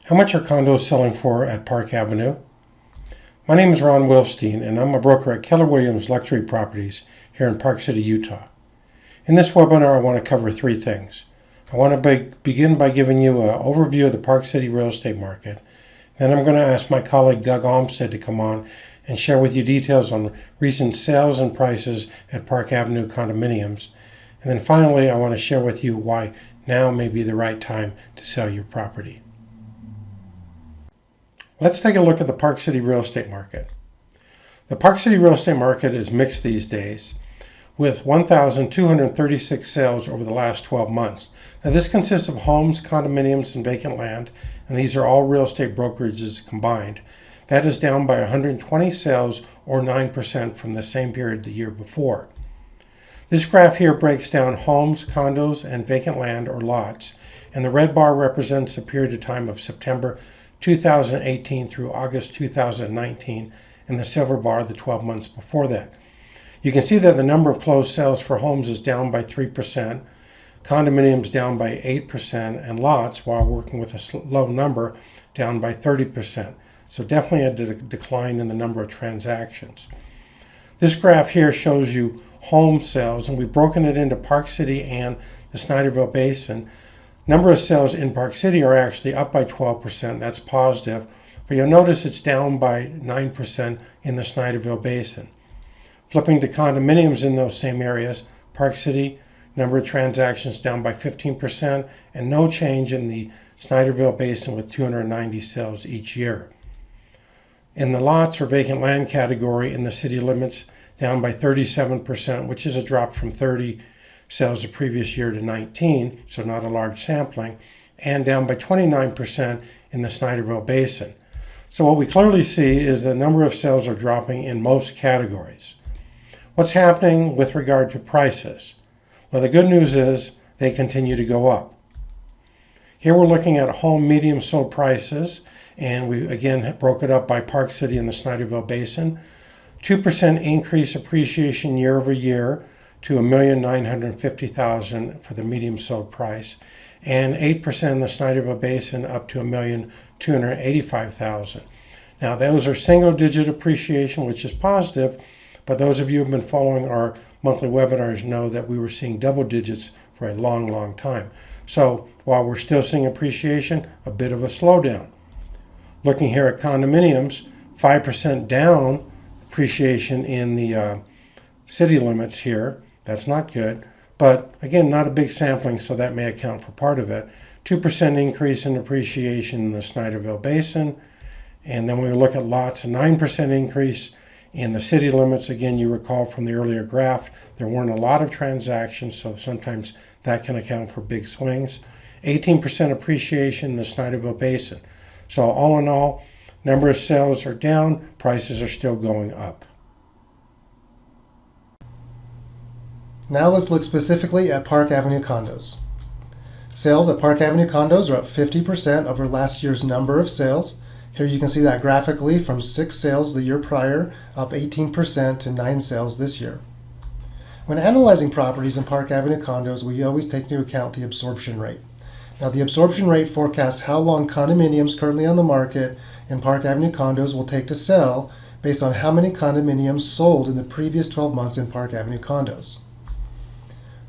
How much are condos selling for at Park Avenue? My name is Ron Wilstein, and I'm a broker at Keller Williams Luxury Properties here in Park City, Utah. In this webinar, I want to cover three things. I want to begin by giving you an overview of the Park City real estate market. Then I'm going to ask my colleague Doug Olmsted to come on and share with you details on recent sales and prices at Park Avenue Condominiums. And then finally, I want to share with you why now may be the right time to sell your property. Let's take a look at the Park City real estate market. The Park City real estate market is mixed these days, with 1,236 sales over the last 12 months. Now this consists of homes, condominiums, and vacant land, and these are all real estate brokerages combined. That is down by 120 sales or 9% from the same period the year before. This graph here breaks down homes, condos, and vacant land or lots, and the red bar represents the period of time of September 2018 through August 2019, and the silver bar the 12 months before that. You can see that the number of closed sales for homes is down by 3%, condominiums down by 8%, and lots, while working with a low number, down by 30%. So definitely a decline in the number of transactions. This graph here shows you home sales, and we've broken it into Park City and the Snyderville Basin. Number of sales in Park City are actually up by 12%, that's positive, but you'll notice it's down by 9% in the Snyderville Basin. Flipping to condominiums in those same areas, Park City, number of transactions down by 15%, and no change in the Snyderville Basin with 290 sales each year. In the lots or vacant land category in the city limits, down by 37%, which is a drop from 30 sales the previous year to 19, so not a large sampling, and down by 29% in the Snyderville Basin. So what we clearly see is the number of sales are dropping in most categories. What's happening with regard to prices? Well, the good news is they continue to go up. Here we're looking at home medium sold prices, and we again broke it up by Park City and the Snyderville Basin. 2% increase appreciation year over year to $1,950,000 for the medium sold price, and 8% in the Snyderville Basin up to $1,285,000. Now those are single digit appreciation, which is positive, but those of you who have been following our monthly webinars know that we were seeing double digits for a long time. So while we're still seeing appreciation, a bit of a slowdown. Looking here at condominiums, 5% down appreciation in the city limits here. That's not good, but again, not a big sampling, so that may account for part of it. 2% increase in appreciation in the Snyderville Basin, and then when we look at lots, a 9% increase in the city limits. Again, you recall from the earlier graph, there weren't a lot of transactions, so sometimes that can account for big swings. 18% appreciation in the Snyderville Basin. So all in all, number of sales are down, prices are still going up. Now let's look specifically at Park Avenue Condos. Sales at Park Avenue Condos are up 50% over last year's number of sales. Here you can see that graphically from 6 sales the year prior, up 18% to 9 sales this year. When analyzing properties in Park Avenue Condos, we always take into account the absorption rate. Now the absorption rate forecasts how long condominiums currently on the market in Park Avenue Condos will take to sell based on how many condominiums sold in the previous 12 months in Park Avenue Condos.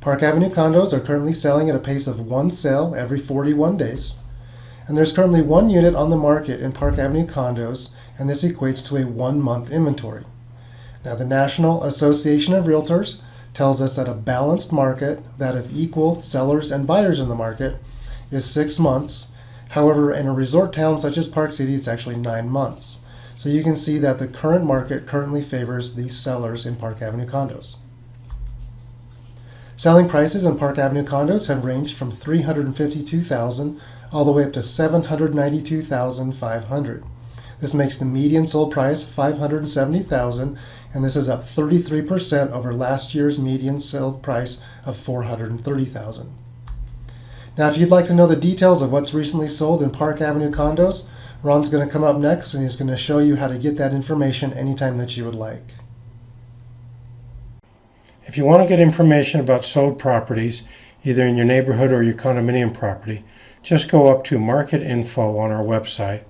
Park Avenue Condos are currently selling at a pace of 1 sale every 41 days. And there's currently 1 unit on the market in Park Avenue Condos, and this equates to a 1-month inventory. Now the National Association of Realtors tells us that a balanced market, that of equal sellers and buyers in the market, is 6 months. However, in a resort town such as Park City, it's actually 9 months. So you can see that the current market currently favors the sellers in Park Avenue Condos. Selling prices in Park Avenue Condos have ranged from $352,000 all the way up to $792,500. This makes the median sold price $570,000, and this is up 33% over last year's median sold price of $430,000. Now, if you'd like to know the details of what's recently sold in Park Avenue Condos, Ron's going to come up next, and he's going to show you how to get that information anytime that you would like. If you want to get information about sold properties, either in your neighborhood or your condominium property, just go up to Market Info on our website,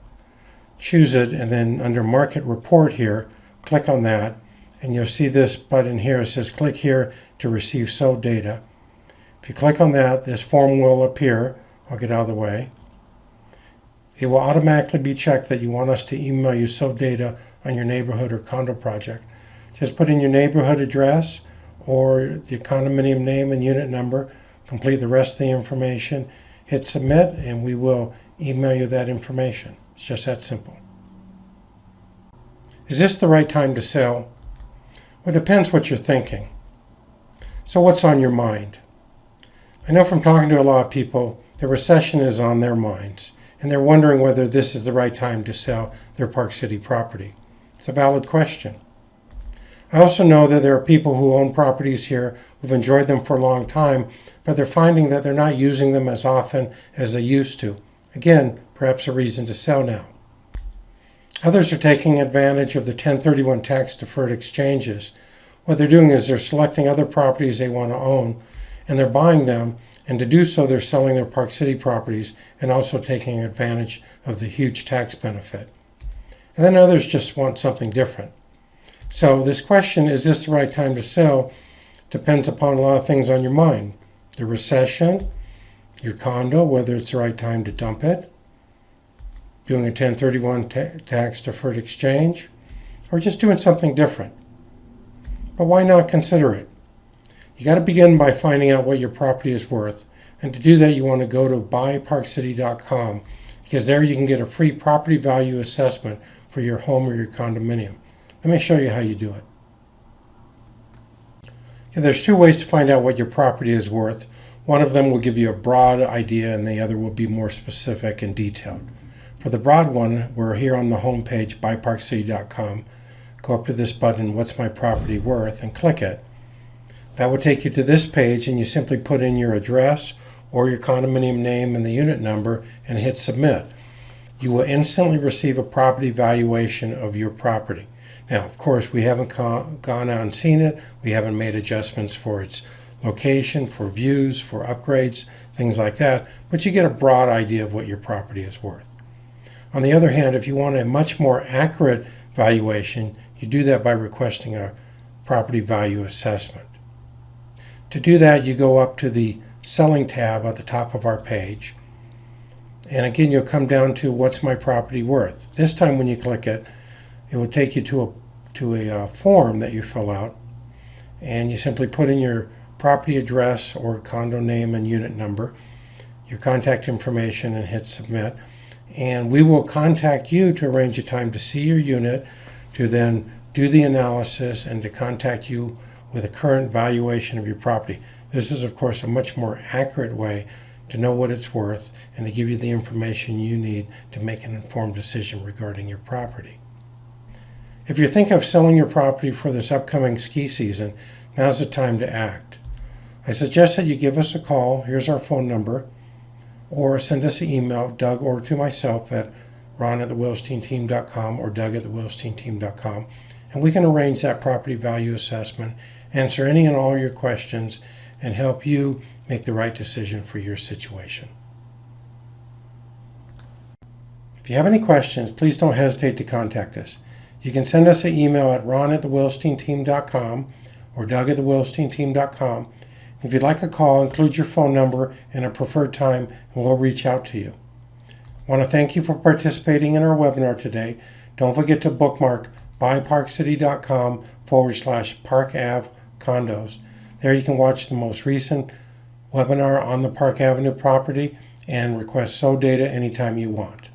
choose it, and then under Market Report here, click on that, and you'll see this button here. It says click here to receive sold data. If you click on that, this form will appear. I'll get out of the way. It will automatically be checked that you want us to email you sold data on your neighborhood or condo project. Just put in your neighborhood address or the condominium name and unit number, complete the rest of the information, hit submit, and we will email you that information. It's just that simple. Is this the right time to sell? Well, it depends what you're thinking. So what's on your mind? I know from talking to a lot of people, the recession is on their minds, and they're wondering whether this is the right time to sell their Park City property. It's a valid question. I also know that there are people who own properties here who've enjoyed them for a long time, but they're finding that they're not using them as often as they used to. Again, perhaps a reason to sell now. Others are taking advantage of the 1031 tax-deferred exchanges. What they're doing is they're selecting other properties they want to own, and they're buying them, and to do so, they're selling their Park City properties and also taking advantage of the huge tax benefit. And then others just want something different. So this question, is this the right time to sell, depends upon a lot of things on your mind. The recession, your condo, whether it's the right time to dump it, doing a 1031 tax-deferred exchange, or just doing something different. But why not consider it? You got to begin by finding out what your property is worth. And to do that, you want to go to BuyParkCity.com, because there you can get a free property value assessment for your home or your condominium. Let me show you how you do it. Okay, there's two ways to find out what your property is worth. One of them will give you a broad idea, and the other will be more specific and detailed. For the broad one, we're here on the home page, BuyParkCity.com. Go up to this button, What's My Property Worth, and click it. That will take you to this page, and you simply put in your address or your condominium name and the unit number and hit submit. You will instantly receive a property valuation of your property. Now, of course, we haven't gone out and seen it. We haven't made adjustments for its location, for views, for upgrades, things like that, but you get a broad idea of what your property is worth. On the other hand, if you want a much more accurate valuation, you do that by requesting a property value assessment. To do that, you go up to the Selling tab at the top of our page. And again, you'll come down to What's My Property Worth. This time when you click it, it will take you to a form that you fill out. And you simply put in your property address or condo name and unit number, your contact information, and hit submit. And we will contact you to arrange a time to see your unit, to then do the analysis, and to contact you with a current valuation of your property. This is, of course, a much more accurate way to know what it's worth and to give you the information you need to make an informed decision regarding your property. If you're thinking of selling your property for this upcoming ski season, now's the time to act. I suggest that you give us a call. Here's our phone number. Or send us an email, Doug, or to myself at ron@thewilsteinteam.com or doug@thewilsteinteam.com, and we can arrange that property value assessment, answer any and all your questions, and help you make the right decision for your situation. If you have any questions, please don't hesitate to contact us. You can send us an email at ron@thewilsteinteam.com or doug@thewilsteinteam.com. If you'd like a call, include your phone number and a preferred time, and we'll reach out to you. I want to thank you for participating in our webinar today. Don't forget to bookmark BuyParkCity.com/Park Ave Condos. There you can watch the most recent webinar on the Park Avenue property and request sold data anytime you want.